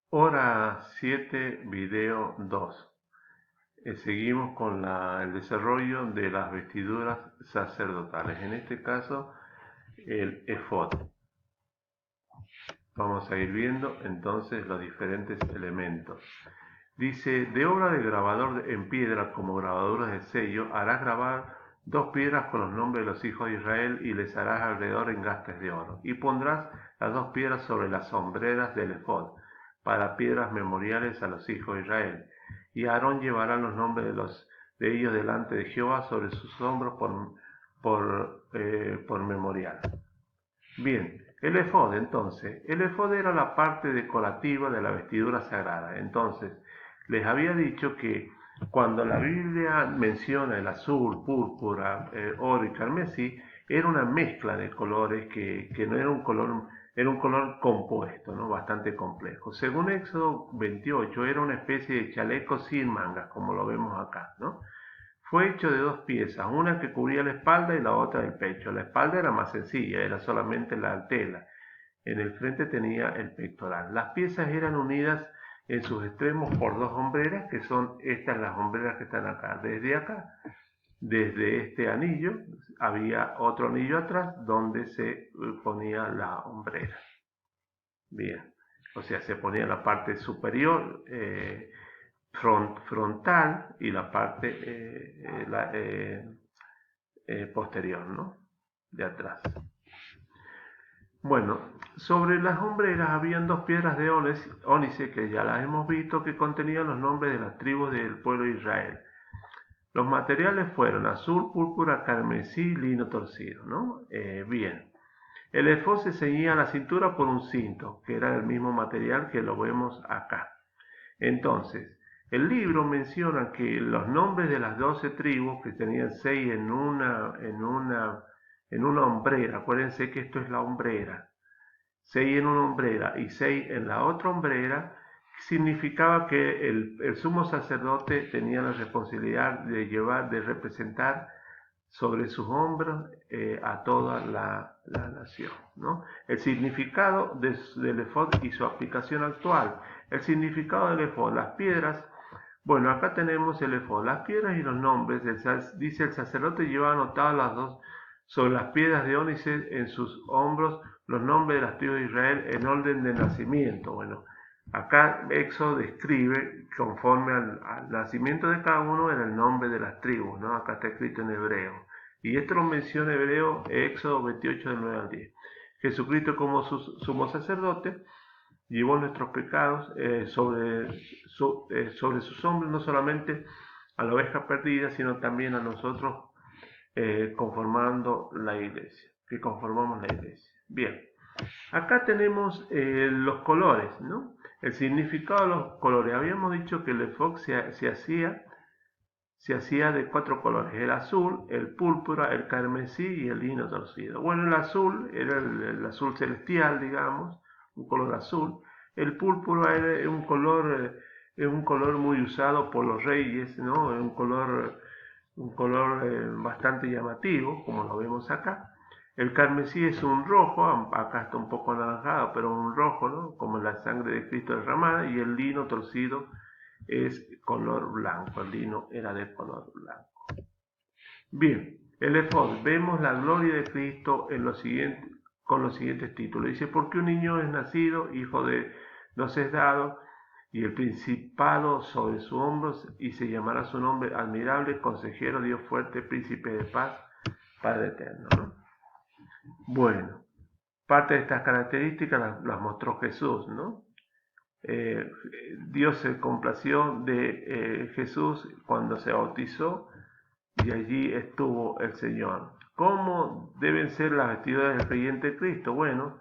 Hora 7, video 2. Seguimos con el desarrollo de las vestiduras sacerdotales. En este caso, el efod. Vamos a ir viendo entonces los diferentes elementos. Dice, de obra de grabador en piedra como grabaduras de sello, harás grabar 2 piedras con los nombres de los hijos de Israel y les harás alrededor engastes de oro. Y pondrás las 2 piedras sobre las sombreras del efod, para piedras memoriales a los hijos de Israel. Y Aarón llevará los nombres de ellos delante de Jehová sobre sus hombros por memorial. Bien, el efod era la parte decorativa de la vestidura sagrada. Entonces, les había dicho que cuando la Biblia menciona el azul, púrpura, oro y carmesí, era una mezcla de colores que no era un color, era un color compuesto, ¿no? Bastante complejo. Según Éxodo 28, era una especie de chaleco sin mangas, como lo vemos acá, ¿no? Fue hecho de 2 piezas, una que cubría la espalda y la otra el pecho. La espalda era más sencilla, era solamente la tela. En el frente tenía el pectoral. Las piezas eran unidas en sus extremos por 2 hombreras, que son estas las hombreras que están acá. Desde este anillo, había otro anillo atrás donde se ponía la hombrera. Bien, o sea, se ponía la parte superior frontal y la parte posterior, ¿no? De atrás. Bueno, sobre las hombreras habían 2 piedras de ónice que ya las hemos visto, que contenían los nombres de las tribus del pueblo de Israel. Los materiales fueron azul, púrpura, carmesí, lino torcido, ¿no? Bien. El efod se ceñía a la cintura por un cinto, que era del mismo material que lo vemos acá. Entonces, el libro menciona que los nombres de las 12 tribus, que tenían 6 en una hombrera, acuérdense que esto es la hombrera, 6 en una hombrera y 6 en la otra hombrera, significaba que el sumo sacerdote tenía la responsabilidad de representar sobre sus hombros a toda la nación, ¿no? El significado del efod y su aplicación actual. El significado del efod, las piedras. Bueno, acá tenemos el efod, las piedras y los nombres. Dice el sacerdote llevaba anotadas las dos sobre las piedras de ónice en sus hombros los nombres de las tribus de Israel en orden de nacimiento. Bueno, acá Éxodo describe conforme al nacimiento de cada uno en el nombre de las tribus, ¿no? Acá está escrito en hebreo. Y esto lo menciona Hebreo, Éxodo 28 del 9 al 10. Jesucristo como sumo sacerdote llevó nuestros pecados sobre sus hombros, no solamente a la oveja perdida, sino también a nosotros conformando la iglesia, que conformamos la iglesia. Bien, acá tenemos los colores, ¿no? El significado de los colores. Habíamos dicho que el efod se hacía de 4 colores: el azul, el púrpura, el carmesí y el lino torcido. Bueno, el azul era el azul celestial, digamos, un color azul. El púrpura era un color muy usado por los reyes, ¿no? Un color bastante llamativo, como lo vemos acá. El carmesí es un rojo, acá está un poco anaranjado, pero un rojo, ¿no? Como la sangre de Cristo derramada. Y el lino torcido es color blanco, el lino era de color blanco. Bien, el efod, vemos la gloria de Cristo con los siguientes títulos. Dice, porque un niño es nacido, hijo de nos es dado, y el principado sobre sus hombros, y se llamará su nombre admirable, consejero, Dios fuerte, príncipe de paz, Padre eterno, ¿no? Bueno, parte de estas características las mostró Jesús, ¿no? Eh, Dios se complació de Jesús cuando se bautizó y allí estuvo el Señor. ¿Cómo deben ser las vestiduras del creyente de Cristo? Bueno,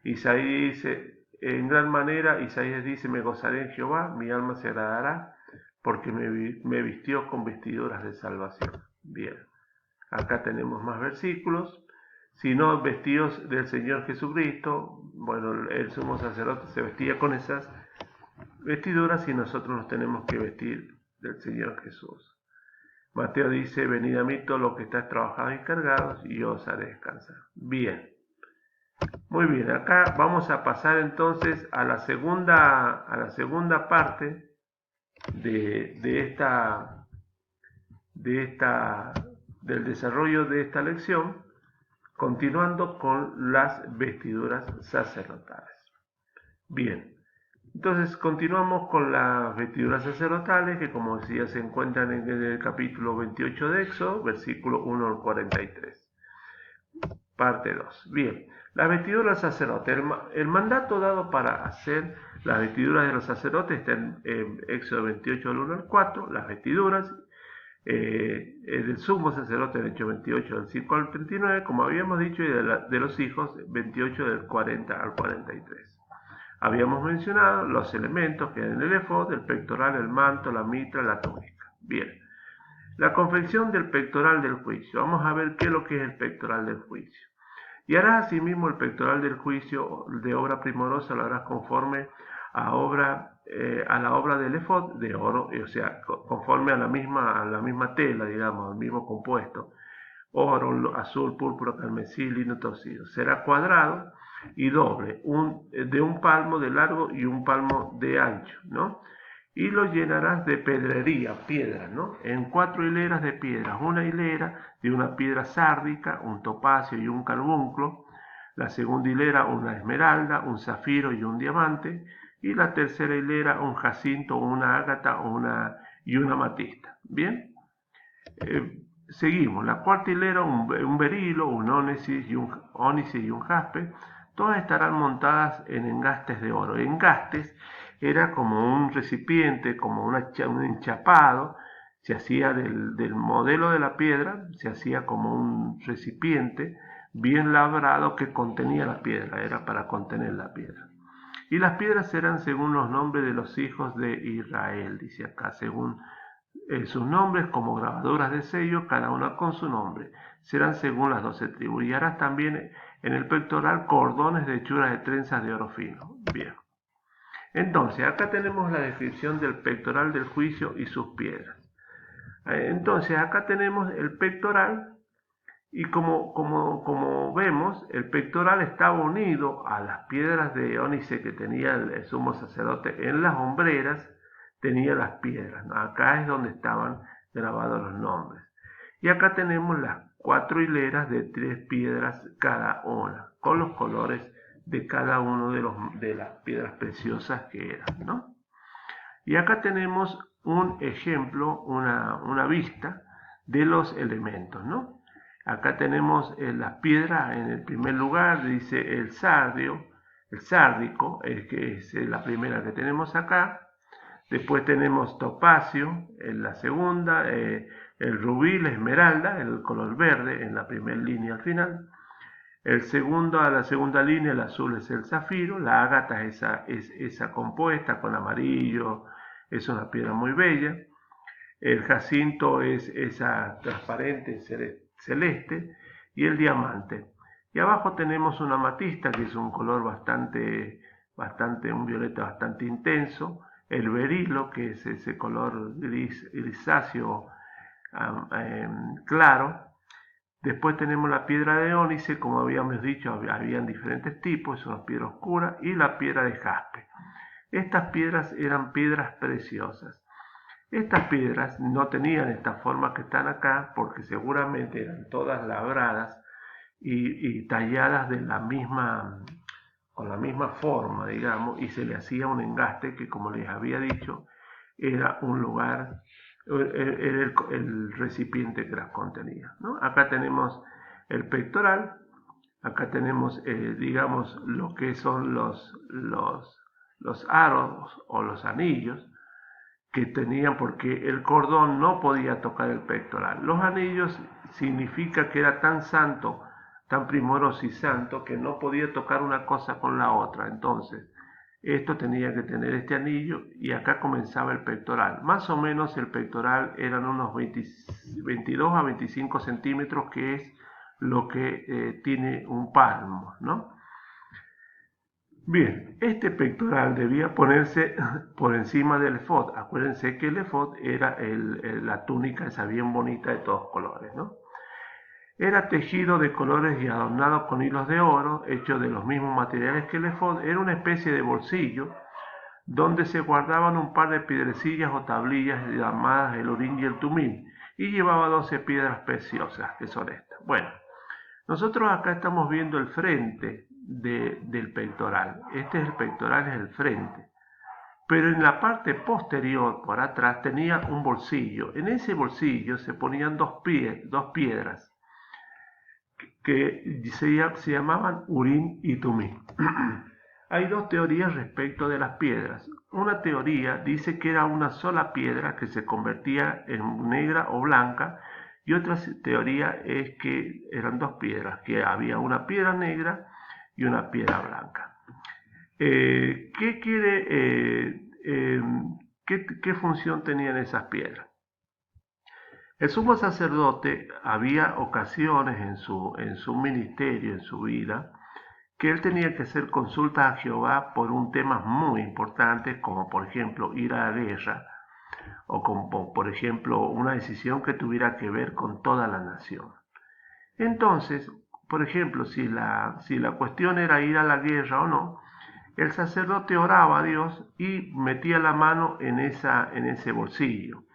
Isaías dice, en gran manera, Isaías dice, me gozaré en Jehová, mi alma se agradará, porque me vistió con vestiduras de salvación. Bien, acá tenemos más versículos. Si no vestidos del Señor Jesucristo, bueno, el sumo sacerdote se vestía con esas vestiduras y nosotros nos tenemos que vestir del Señor Jesús. Mateo dice, venid a mí todos los que estáis trabajados y cargados y yo os haré descansar. Bien, Muy bien, acá vamos a pasar entonces a la segunda parte de esta, del desarrollo de esta lección, continuando con las vestiduras sacerdotales. Bien, entonces continuamos con las vestiduras sacerdotales que, como decía, se encuentran en el capítulo 28 de Éxodo, versículo 1 al 43. Parte 2. Bien, las vestiduras sacerdotes. El mandato dado para hacer las vestiduras de los sacerdotes está en Éxodo 28 del 1 al 4. Las vestiduras del sumo sacerdote en Hechos 28 del 5 al 39, como habíamos dicho, y de los hijos 28 del 40 al 43. Habíamos mencionado los elementos que eran el efod, el pectoral, el manto, la mitra, la túnica. Bien, la confección del pectoral del juicio. Vamos a ver qué es lo que es el pectoral del juicio. Y harás asimismo el pectoral del juicio de obra primorosa, lo harás conforme a la obra del efod de oro, o sea, conforme a la misma tela, digamos, al mismo compuesto, oro, azul, púrpura, carmesí, lino torcido. Será cuadrado y doble, de un palmo de largo y un palmo de ancho, ¿no? Y lo llenarás de pedrería, piedra, ¿no? En 4 hileras de piedras, una hilera de una piedra sárdica, un topacio y un carbunclo, la segunda hilera una esmeralda, un zafiro y un diamante, y la tercera hilera un jacinto, una ágata y una amatista. Bien, seguimos. La cuarta hilera un berilo, un ónice y un jaspe. Todas estarán montadas en engastes de oro. Engastes era como un recipiente, como un enchapado. Se hacía del modelo de la piedra, se hacía como un recipiente bien labrado que contenía la piedra, era para contener la piedra. Y las piedras eran según los nombres de los hijos de Israel, dice acá, según sus nombres como grabaduras de sello, cada una con su nombre. Serán según las 12 tribus. Y harás también en el pectoral cordones de hechuras de trenzas de oro fino. Bien. Entonces, acá tenemos la descripción del pectoral del juicio y sus piedras. Entonces, acá tenemos el pectoral y como vemos, el pectoral estaba unido a las piedras de ónice que tenía el sumo sacerdote en las hombreras, tenía las piedras, ¿no? Acá es donde estaban grabados los nombres. Y acá tenemos las 4 hileras de 3 piedras cada una, con los colores de cada uno de las piedras preciosas que eran, ¿no? Y acá tenemos un ejemplo, una vista de los elementos, ¿no? Acá tenemos las piedras en el primer lugar, dice el sárdico, que es la primera que tenemos acá. Después tenemos topacio en la segunda, el rubí, la esmeralda, el color verde en la primera línea al final. A la segunda línea, el azul es el zafiro, la ágata es esa compuesta con amarillo, es una piedra muy bella. El jacinto es esa transparente celeste y el diamante. Y abajo tenemos una amatista que es un color un violeta bastante intenso. El berilo que es ese color grisáceo claro. Después tenemos la piedra de ónice, como habíamos dicho, habían diferentes tipos, es una piedra oscura, y la piedra de jaspe. Estas piedras eran piedras preciosas. Estas piedras no tenían esta forma que están acá porque seguramente eran todas labradas y talladas con la misma forma, digamos, y se le hacía un engaste que, como les había dicho, era un lugar, era el recipiente que las contenía, ¿no? Acá tenemos el pectoral, acá tenemos, digamos, lo que son los aros o los anillos, que tenían porque el cordón no podía tocar el pectoral. Los anillos significa que era tan santo, tan primoroso y santo que no podía tocar una cosa con la otra. Entonces, esto tenía que tener este anillo y acá comenzaba el pectoral. Más o menos el pectoral eran unos 22 a 25 centímetros, que es lo que tiene un palmo, ¿no? Bien, este pectoral debía ponerse por encima del efod. Acuérdense que el efod era la túnica esa bien bonita de todos colores, ¿no? Era tejido de colores y adornado con hilos de oro, hecho de los mismos materiales que el efod. Era una especie de bolsillo donde se guardaban un par de piedrecillas o tablillas llamadas el Urim y el Tumim, y llevaba 12 piedras preciosas, que son estas. Bueno, nosotros acá estamos viendo el frente del pectoral. Este es el pectoral, es el frente. Pero en la parte posterior, por atrás, tenía un bolsillo. En ese bolsillo se ponían dos piedras que se llamaban Urim y Tumim. Hay dos teorías respecto de las piedras. Una teoría dice que era una sola piedra que se convertía en negra o blanca, y otra teoría es que eran dos piedras, que había una piedra negra y una piedra blanca. ¿Qué función tenían esas piedras? El sumo sacerdote, había ocasiones en su ministerio, en su vida, que él tenía que hacer consultas a Jehová por un tema muy importante, como por ejemplo ir a la guerra, o como por ejemplo una decisión que tuviera que ver con toda la nación. Entonces, por ejemplo, si la cuestión era ir a la guerra o no, el sacerdote oraba a Dios y metía la mano en ese bolsillo.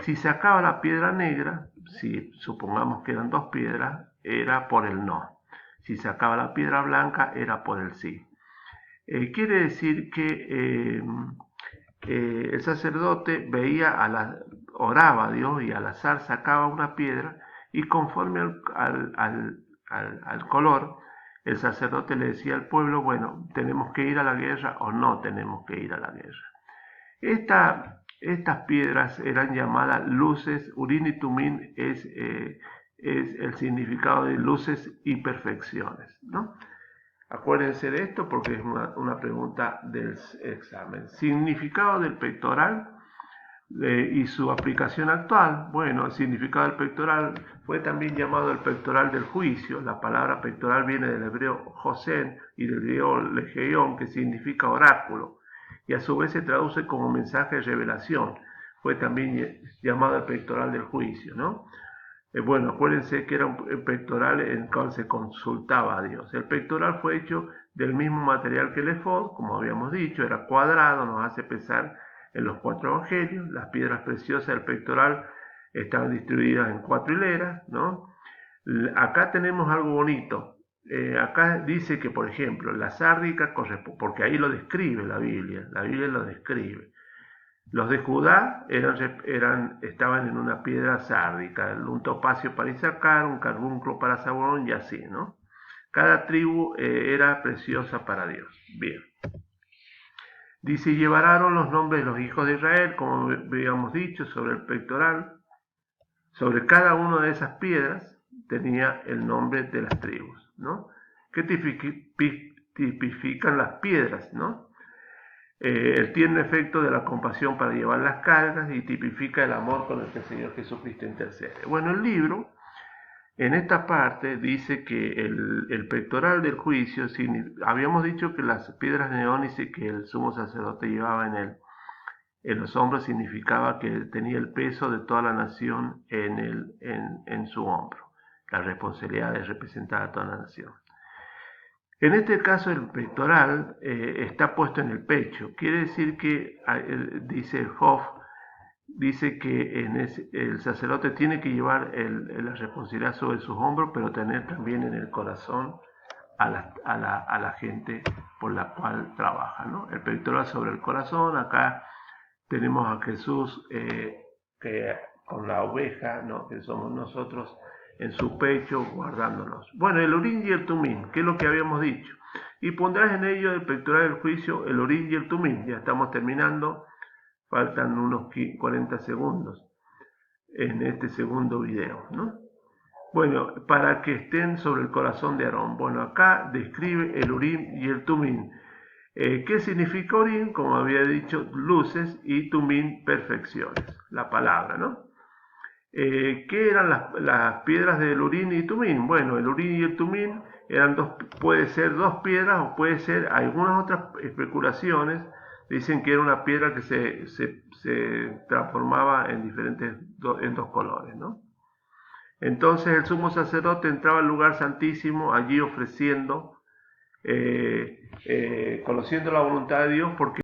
Si sacaba la piedra negra, si supongamos que eran dos piedras, era por el no. Si sacaba la piedra blanca, era por el sí. Quiere decir que el sacerdote oraba a Dios y al azar sacaba una piedra, y conforme al color, el sacerdote le decía al pueblo, bueno, tenemos que ir a la guerra o no tenemos que ir a la guerra. Estas piedras eran llamadas luces. Urim y Tumim es el significado de luces y perfecciones, ¿no? Acuérdense de esto porque es una pregunta del examen. Significado del pectoral y su aplicación actual. Bueno, el significado del pectoral fue también llamado el pectoral del juicio. La palabra pectoral viene del hebreo Josén y del griego Legeión, que significa oráculo, y a su vez se traduce como mensaje de revelación. Fue también llamado el pectoral del juicio, ¿no? Bueno, acuérdense que era un pectoral en el cual se consultaba a Dios. El pectoral fue hecho del mismo material que el efod, como habíamos dicho, era cuadrado, nos hace pensar en los 4 evangelios. Las piedras preciosas del pectoral estaban distribuidas en 4 hileras, ¿no? Acá tenemos algo bonito. Acá dice que, por ejemplo, la sárdica corresponde, porque ahí lo describe la Biblia lo describe. Los de Judá estaban en una piedra sárdica, un topacio para Isaacar, un carbunclo para Zabulón y así, ¿no? Cada tribu era preciosa para Dios. Bien. Dice, llevaron los nombres de los hijos de Israel, como habíamos dicho, sobre el pectoral. Sobre cada una de esas piedras tenía el nombre de las tribus, ¿no? ¿Qué tipifican las piedras, no? El tierno efecto de la compasión para llevar las cargas, y tipifica el amor con el que el Señor Jesucristo intercede. Bueno, el libro, en esta parte, dice que el pectoral del juicio, habíamos dicho que las piedras de ónice que el sumo sacerdote llevaba en los hombros significaba que tenía el peso de toda la nación en su hombro. La responsabilidad de representar a toda la nación. En este caso el pectoral está puesto en el pecho. Quiere decir que, dice Hoff, dice que el sacerdote tiene que llevar la responsabilidad sobre sus hombros, pero tener también en el corazón a la gente por la cual trabaja, ¿no? El pectoral sobre el corazón. Acá tenemos a Jesús que con la oveja, ¿no?, que somos nosotros, en su pecho guardándonos. Bueno, el Urim y el Tumim, que es lo que habíamos dicho. Y pondrás en ello el pectoral del juicio, el Urim y el Tumim. Ya estamos terminando, faltan unos 40 segundos en este segundo video, ¿no? Bueno, para que estén sobre el corazón de Aarón. Bueno, acá describe el Urim y el Tumim. ¿Qué significa Urim? Como había dicho, luces, y Tumim, perfecciones, la palabra, ¿no? ¿Qué eran las piedras del Urim y Tumim? Bueno, el Urim y el Tumim puede ser dos piedras, o puede ser, algunas otras especulaciones dicen que era una piedra que se transformaba en dos colores, ¿no? Entonces el sumo sacerdote entraba al lugar santísimo, allí ofreciendo, conociendo la voluntad de Dios, porque